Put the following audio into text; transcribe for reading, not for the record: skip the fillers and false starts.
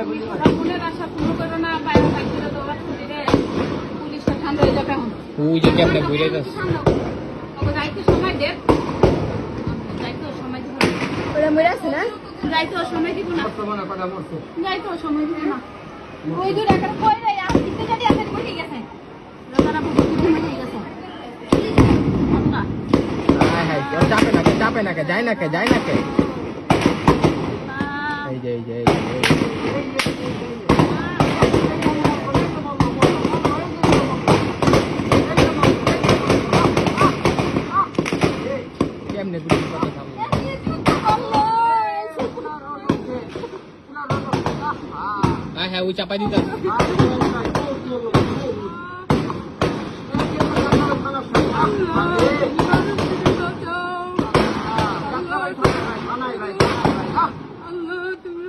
ফুলের আশা পূর্ণ করো না, বাইরে থাকতে তোমার শরীরে পুলিশটা ঠান্ডা হয়ে যাবে এখন। ওই যে কেমনে ঘুরে যাচ্ছে। যাইতে সময় দেব, যাইতে সময় দিব না। ওরা মরে আছে না? যাইতে সময় দিব না, যাইতে সময় দিব না। ওই দূর একটা কই রে আর দিতে যদি আসে দিব ঠিক আছে। রাতারা বহুত ঠিক আছে। আচ্ছা হ্যাঁ হ্যাঁ চাপে না কে যায় না কে এই যে কেমনে গুলি কথা থামলো। হ্যাঁ ওই চাপাই দিতে আল্লাহ তুমি